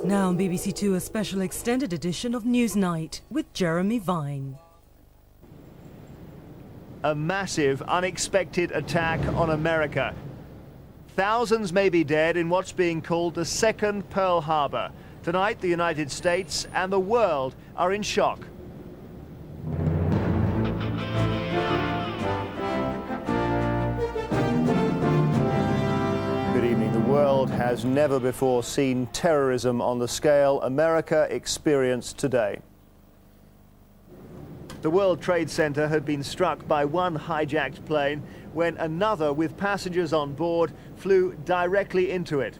Now on BBC Two, a special extended edition of Newsnight with Jeremy Vine. A massive, unexpected attack on America. Thousands may be dead in what's being called the second Pearl Harbor. Tonight, the United States and the world are in shock. Good evening. The world has never before seen terrorism on the scale America experienced today. The World Trade Center had been struck by one hijacked plane when another with passengers on board flew directly into it.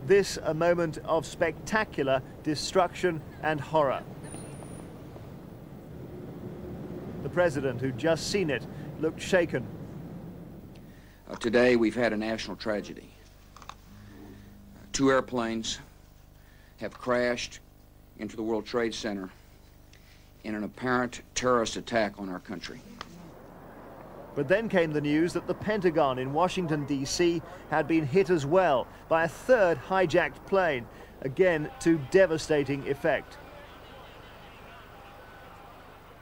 This a moment of spectacular destruction and horror. The president, who'd just seen it, looked shaken. Today we've had a national tragedy. Two airplanes have crashed into the World Trade Center in an apparent terrorist attack on our country. But then came the news that the Pentagon in Washington, D.C. had been hit as well by a third hijacked plane, again to devastating effect.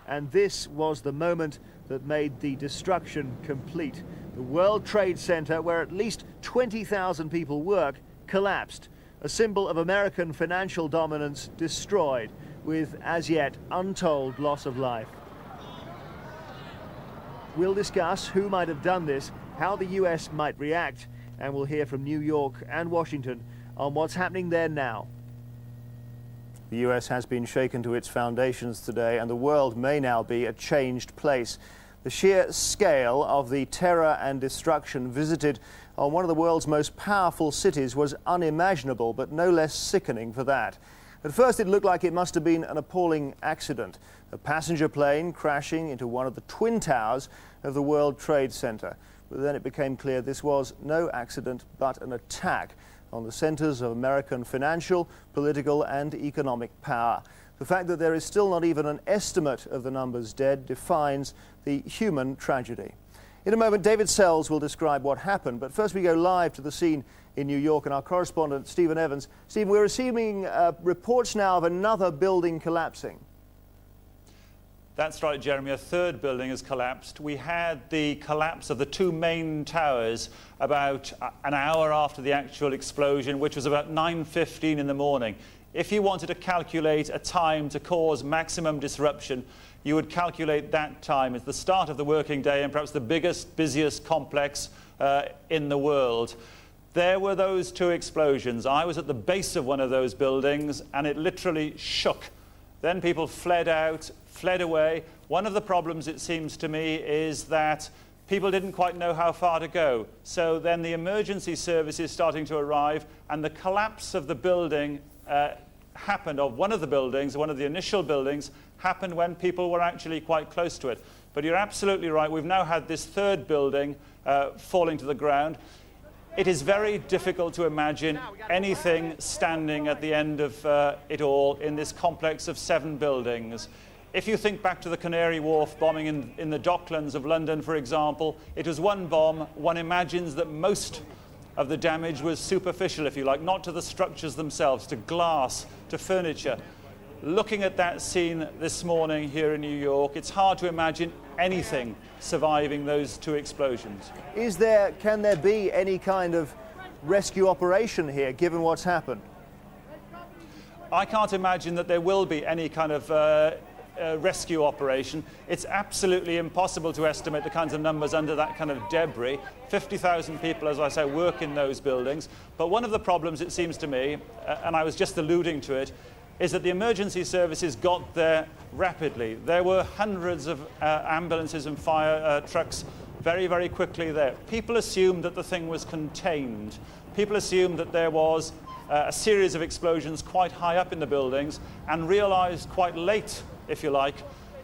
And this was the moment that made the destruction complete. The World Trade Center, where at least 20,000 people work, collapsed. A symbol of American financial dominance destroyed, with as yet untold loss of life. We'll discuss who might have done this, how the US might react, and we'll hear from New York and Washington on what's happening there now. The US has been shaken to its foundations today, and the world may now be a changed place. The sheer scale of the terror and destruction visited on one of the world's most powerful cities was unimaginable, but no less sickening for that. At first it looked like it must have been an appalling accident, a passenger plane crashing into one of the twin towers of the World Trade Center. But then it became clear this was no accident but an attack on the centers of American financial, political and economic power. The fact that there is still not even an estimate of the numbers dead defines the human tragedy. In a moment, David Sells will describe what happened, but first we go live to the scene in New York, and our correspondent, Stephen Evans. Stephen, we're receiving reports now of another building collapsing. That's right, Jeremy. A third building has collapsed. We had the collapse of the two main towers about an hour after the actual explosion, which was about 9:15 in the morning. If you wanted to calculate a time to cause maximum disruption, you would calculate that time. It's the start of the working day and perhaps the biggest, busiest complex in the world. There were those two explosions. I was at the base of one of those buildings and it literally shook. Then people fled out, fled away. One of the problems, it seems to me, is that people didn't quite know how far to go. So then the emergency services starting to arrive, and the collapse of the building happened, of one of the buildings, one of the initial buildings, happened when people were actually quite close to it. But you're absolutely right. We've now had this third building falling to the ground. It is very difficult to imagine anything standing at the end of it all in this complex of 7 buildings. If you think back to the Canary Wharf bombing in the Docklands of London, for example, it was one bomb. One imagines that most of the damage was superficial, if you like, not to the structures themselves, to glass, to furniture. Looking at that scene this morning here in New York, it's hard to imagine anything surviving those two explosions. Can there be any kind of rescue operation here, given what's happened? I can't imagine that there will be any kind of rescue operation. It's absolutely impossible to estimate the kinds of numbers under that kind of debris. 50,000 people, as I say, work in those buildings. But one of the problems, it seems to me, and I was just alluding to it, is that the emergency services got there rapidly. There were hundreds of ambulances and fire trucks very, very quickly there. People assumed that the thing was contained. People assumed that there was a series of explosions quite high up in the buildings, and realized quite late, if you like,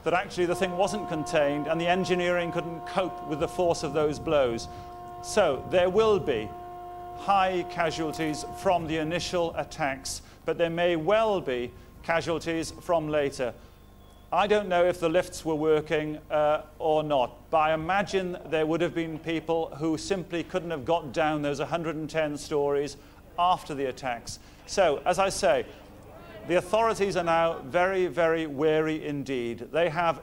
that actually the thing wasn't contained and the engineering couldn't cope with the force of those blows. So there will be high casualties from the initial attacks, but there may well be casualties from later. I don't know if the lifts were working or not, but I imagine there would have been people who simply couldn't have got down those 110 stories after the attacks. So, as I say, the authorities are now very, very wary indeed. They have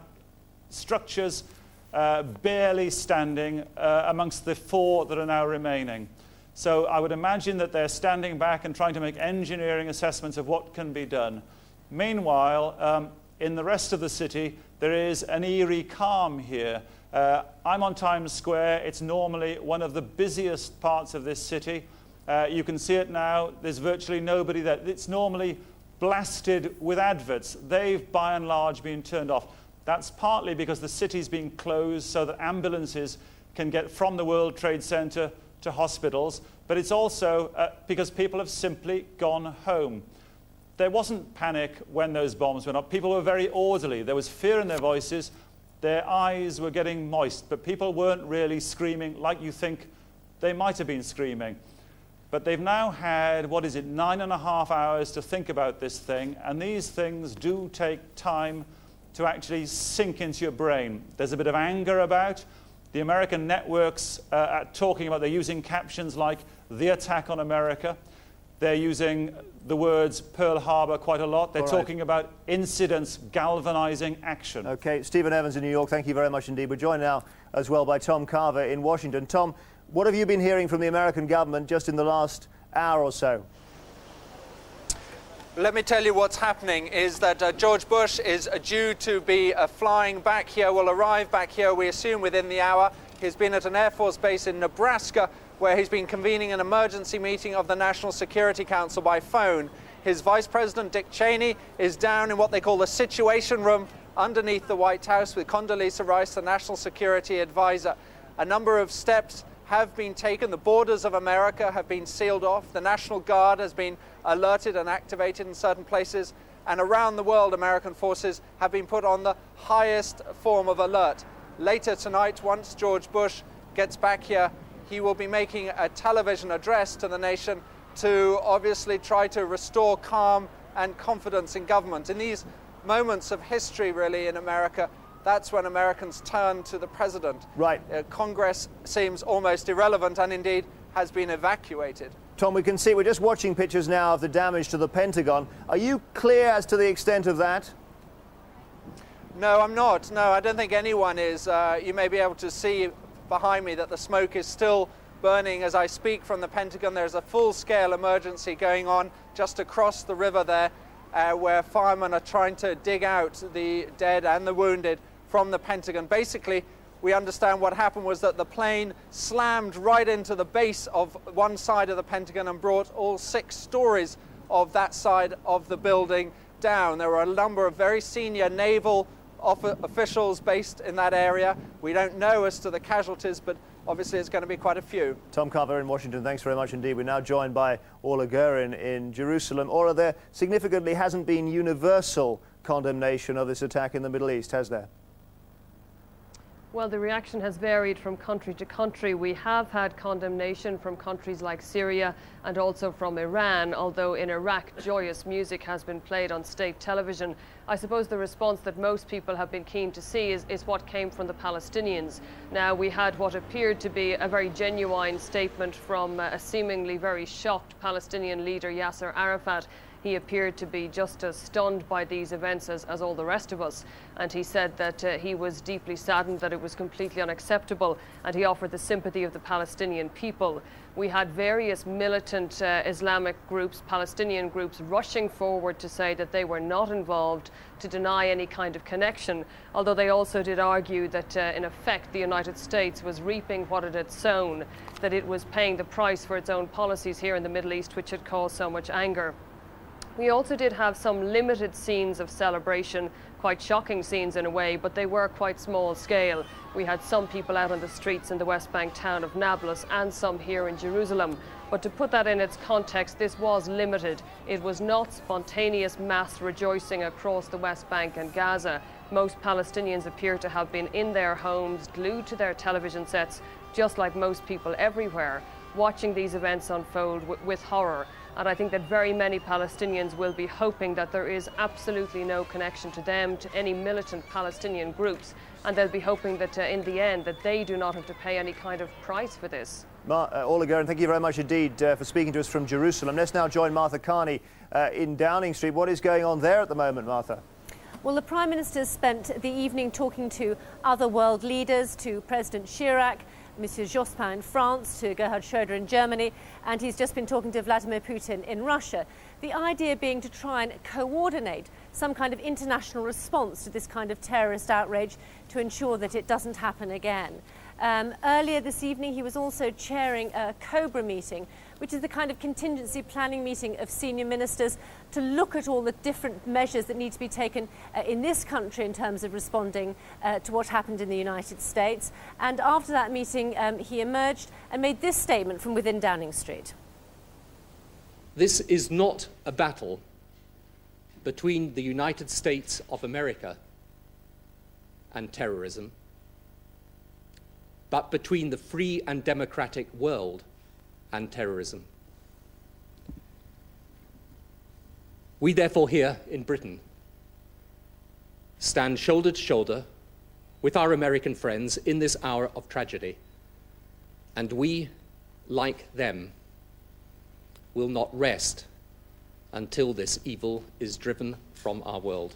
structures barely standing amongst the 4 that are now remaining. So I would imagine that they're standing back and trying to make engineering assessments of what can be done. Meanwhile, in the rest of the city, there is an eerie calm here. I'm on Times Square. It's normally one of the busiest parts of this city. You can see it now. There's virtually nobody there. It's normally blasted with adverts. They've, by and large, been turned off. That's partly because the city's been closed so that ambulances can get from the World Trade Center to hospitals, but it's also because people have simply gone home. There wasn't panic when those bombs went up. People were very orderly. There was fear in their voices. Their eyes were getting moist, but people weren't really screaming like you think they might have been screaming. But they've now had, 9.5 hours to think about this thing, and these things do take time to actually sink into your brain. There's a bit of anger about. The American networks are talking about, they're using captions like the attack on America. They're using the words Pearl Harbor quite a lot. They're talking about incidents galvanizing action. OK, Stephen Evans in New York, thank you very much indeed. We're joined now as well by Tom Carver in Washington. Tom, what have you been hearing from the American government just in the last hour or so? Let me tell you what's happening is that George Bush is due to be flying back here, will arrive back here, we assume, within the hour. He's been at an Air Force base in Nebraska, where he's been convening an emergency meeting of the National Security Council by phone. His Vice President, Dick Cheney, is down in what they call the Situation Room underneath the White House with Condoleezza Rice, the National Security Advisor. A number of steps have been taken. The borders of America have been sealed off. The National Guard has been alerted and activated in certain places. And around the world, American forces have been put on the highest form of alert. Later tonight, once George Bush gets back here, he will be making a television address to the nation to obviously try to restore calm and confidence in government. In these moments of history, really, in America, that's when Americans turn to the president. Right. Congress seems almost irrelevant and indeed has been evacuated. Tom, we can see, we're just watching pictures now of the damage to the Pentagon. Are you clear as to the extent of that? No, I'm not. No, I don't think anyone is. You may be able to see behind me that the smoke is still burning as I speak from the Pentagon. There's a full-scale emergency going on just across the river there, where firemen are trying to dig out the dead and the wounded from the Pentagon. Basically, we understand what happened was that the plane slammed right into the base of one side of the Pentagon and brought all 6 stories of that side of the building down. There were a number of very senior naval officials based in that area. We don't know as to the casualties, but obviously it's going to be quite a few. Tom Carver in Washington, thanks very much indeed. We're now joined by Orla Guerin in Jerusalem. Orla, there significantly hasn't been universal condemnation of this attack in the Middle East, has there? Well, the reaction has varied from country to country. We have had condemnation from countries like Syria and also from Iran, although in Iraq joyous music has been played on state television. I suppose the response that most people have been keen to see is what came from the Palestinians. Now, we had what appeared to be a very genuine statement from a seemingly very shocked Palestinian leader, Yasser Arafat. He appeared to be just as stunned by these events as all the rest of us. And he said that he was deeply saddened, that it was completely unacceptable, and he offered the sympathy of the Palestinian people. We had various militant Islamic groups, Palestinian groups, rushing forward to say that they were not involved, to deny any kind of connection, although they also did argue that, in effect, the United States was reaping what it had sown, that it was paying the price for its own policies here in the Middle East, which had caused so much anger. We also did have some limited scenes of celebration, quite shocking scenes in a way, but they were quite small scale. We had some people out on the streets in the West Bank town of Nablus and some here in Jerusalem. But to put that in its context, this was limited. It was not spontaneous mass rejoicing across the West Bank and Gaza. Most Palestinians appear to have been in their homes, glued to their television sets, just like most people everywhere, watching these events unfold with horror. And I think that very many Palestinians will be hoping that there is absolutely no connection to them, to any militant Palestinian groups, and they'll be hoping that in the end that they do not have to pay any kind of price for this. Orla Guerin, thank you very much indeed for speaking to us from Jerusalem. Let's now join Martha Carney in Downing Street. What is going on there at the moment, Martha? Well, the Prime Minister spent the evening talking to other world leaders, to President Chirac, Monsieur Jospin in France, to Gerhard Schröder in Germany, and he's just been talking to Vladimir Putin in Russia. The idea being to try and coordinate some kind of international response to this kind of terrorist outrage to ensure that it doesn't happen again. Earlier this evening, he was also chairing a COBRA meeting, which is the kind of contingency planning meeting of senior ministers to look at all the different measures that need to be taken in this country in terms of responding to what happened in the United States. And after that meeting, he emerged and made this statement from within Downing Street. This is not a battle between the United States of America and terrorism, but between the free and democratic world and terrorism. We therefore here in Britain stand shoulder to shoulder with our American friends in this hour of tragedy, and we, like them, will not rest until this evil is driven from our world.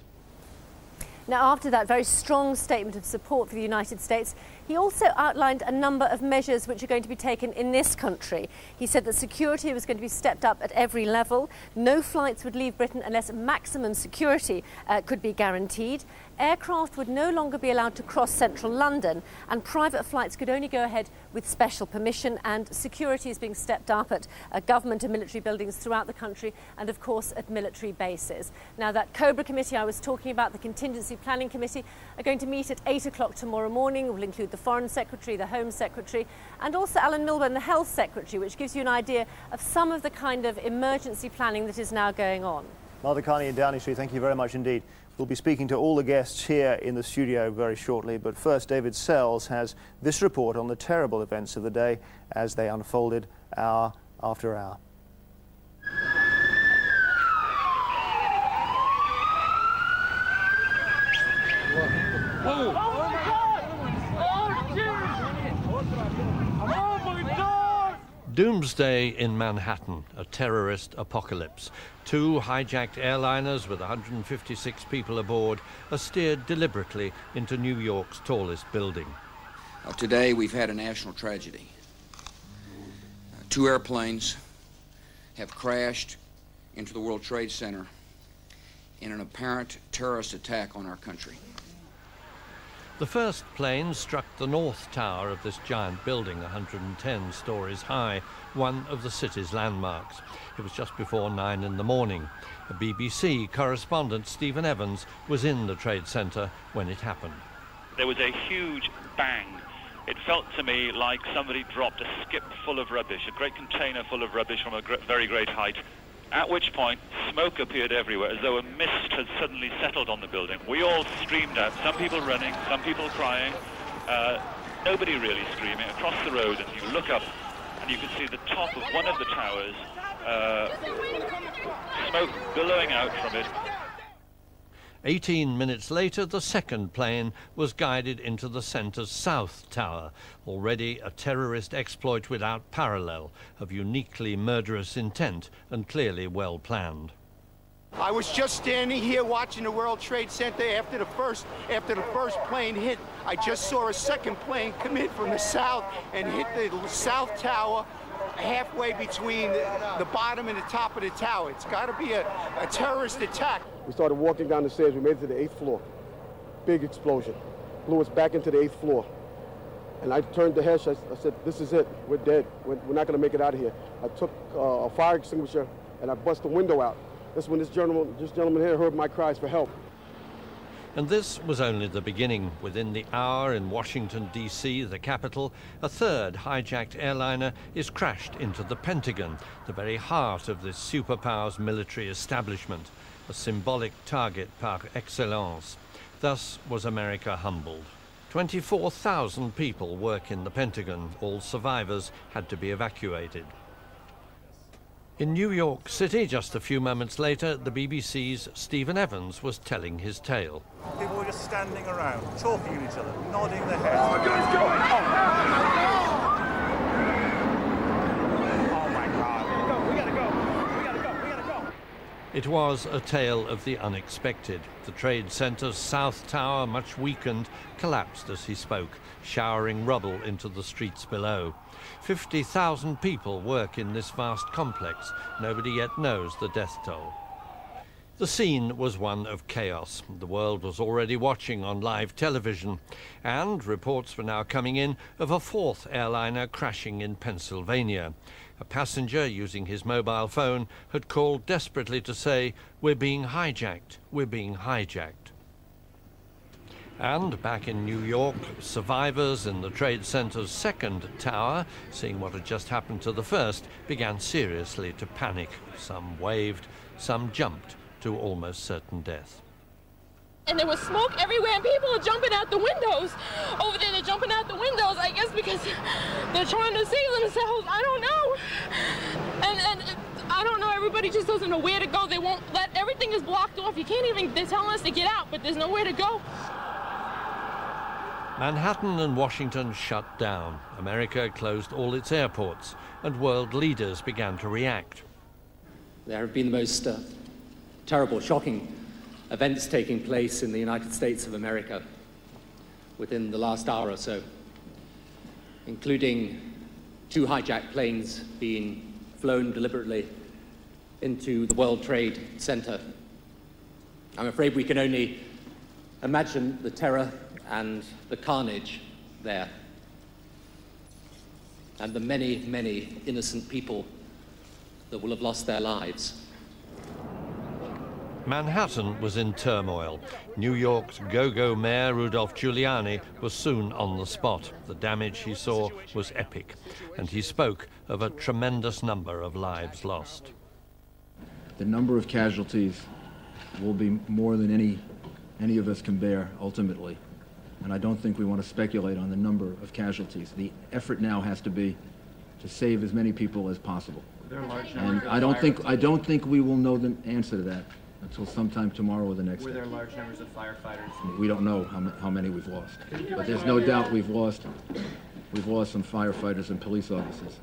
Now, after that very strong statement of support for the United States, he also outlined a number of measures which are going to be taken in this country. He said that security was going to be stepped up at every level. No flights would leave Britain unless maximum security could be guaranteed. Aircraft would no longer be allowed to cross central London, and private flights could only go ahead with special permission, and security is being stepped up at government and military buildings throughout the country, and of course at military bases. Now, that COBRA committee I was talking about, the Contingency Planning Committee, are going to meet at 8 o'clock tomorrow morning. It will include the Foreign Secretary, the Home Secretary, and also Alan Milburn, the Health Secretary, which gives you an idea of some of the kind of emergency planning that is now going on. Martha Carney in Downing Street, thank you very much indeed. We'll be speaking to all the guests here in the studio very shortly, but first David Sells has this report on the terrible events of the day as they unfolded hour after hour. Doomsday in Manhattan, a terrorist apocalypse. 2 hijacked airliners with 156 people aboard are steered deliberately into New York's tallest building. Today we've had a national tragedy. 2 airplanes have crashed into the World Trade Center in an apparent terrorist attack on our country. The first plane struck the north tower of this giant building, 110 stories high, one of the city's landmarks. It was just before 9 in the morning. A BBC correspondent, Stephen Evans, was in the Trade Center when it happened. There was a huge bang. It felt to me like somebody dropped a skip full of rubbish, a great container full of rubbish from a very great height. At which point, smoke appeared everywhere, as though a mist had suddenly settled on the building. We all streamed out, some people running, some people crying, nobody really screaming, across the road, and you look up and you can see the top of one of the towers, smoke billowing out from it. 18 minutes later, the second plane was guided into the centre's south tower, already a terrorist exploit without parallel, of uniquely murderous intent and clearly well planned. I was just standing here watching the World Trade Center after the first plane hit. I just saw a second plane come in from the south and hit the south tower, halfway between the bottom and the top of the tower. It's got to be a terrorist attack. We started walking down the stairs. We made it to the 8th floor. Big explosion. Blew us back into the 8th floor. And I turned to Hesh. I said, this is it. We're dead. We're not going to make it out of here. I took a fire extinguisher and I bust the window out. That's when this gentleman here heard my cries for help. And this was only the beginning. Within the hour in Washington, D.C., the capital, a third hijacked airliner is crashed into the Pentagon, the very heart of this superpower's military establishment, a symbolic target par excellence. Thus was America humbled. 24,000 people work in the Pentagon. All survivors had to be evacuated. In New York City, just a few moments later, the BBC's Stephen Evans was telling his tale. People were just standing around, talking to each other, nodding their heads. Oh, guys, go! Oh my God. We gotta go. It was a tale of the unexpected. The Trade Centre's South Tower, much weakened, collapsed as he spoke, showering rubble into the streets below. 50,000 people work in this vast complex. Nobody yet knows the death toll. The scene was one of chaos. The world was already watching on live television, and reports were now coming in of a fourth airliner crashing in Pennsylvania. A passenger using his mobile phone had called desperately to say, "We're being hijacked, we're being hijacked." And back in New York, survivors in the Trade Centre's second tower, seeing what had just happened to the first, began seriously to panic. Some waved, some jumped to almost certain death. And there was smoke everywhere, and people are jumping out the windows. Over there, they're jumping out the windows, I guess because they're trying to save themselves. I don't know. And I don't know, everybody just doesn't know where to go. They won't let, everything is blocked off. You can't even, they're telling us to get out, but there's nowhere to go. Manhattan and Washington shut down. America closed all its airports, and world leaders began to react. There have been the most terrible, shocking events taking place in the United States of America within the last hour or so, including 2 hijacked planes being flown deliberately into the World Trade Center. I'm afraid we can only imagine the terror and the carnage there, and the many, many innocent people that will have lost their lives. Manhattan was in turmoil. New York's go-go mayor, Rudolph Giuliani, was soon on the spot. The damage he saw was epic, and he spoke of a tremendous number of lives lost. The number of casualties will be more than any of us can bear, ultimately. And I don't think we want to speculate on the number of casualties. The effort now has to be to save as many people as possible. And I don't think we will know the answer to that until sometime tomorrow or the next day. Were there large numbers of firefighters? We don't know how many we've lost, but there's no doubt we've lost some firefighters and police officers.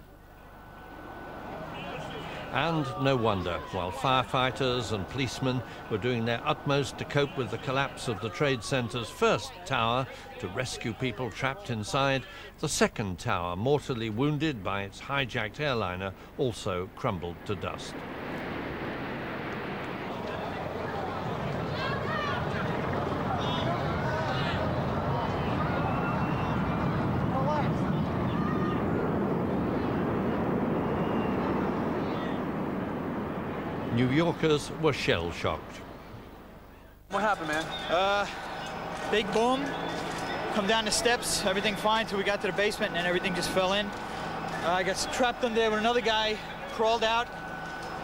And no wonder, while firefighters and policemen were doing their utmost to cope with the collapse of the Trade Centre's first tower to rescue people trapped inside, the second tower, mortally wounded by its hijacked airliner, also crumbled to dust. New Yorkers were shell-shocked. What happened, man? Big boom, come down the steps, everything fine till we got to the basement, and then everything just fell in. I got trapped under there with another guy, crawled out,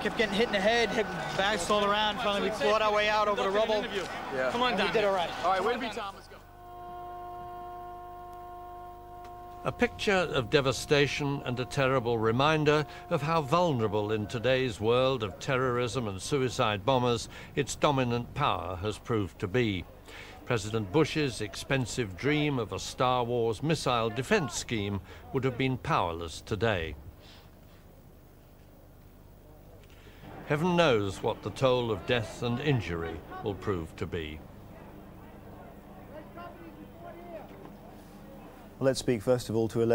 kept getting hit in the head, bounced all around. Finally, we clawed our way out over the rubble. Yeah. Come on down. We did all right. All right, way to be, Tom. Let's go. A picture of devastation and a terrible reminder of how vulnerable in today's world of terrorism and suicide bombers its dominant power has proved to be. President Bush's expensive dream of a Star Wars missile defense scheme would have been powerless today. Heaven knows what the toll of death and injury will prove to be. Let's speak first of all to Elaine.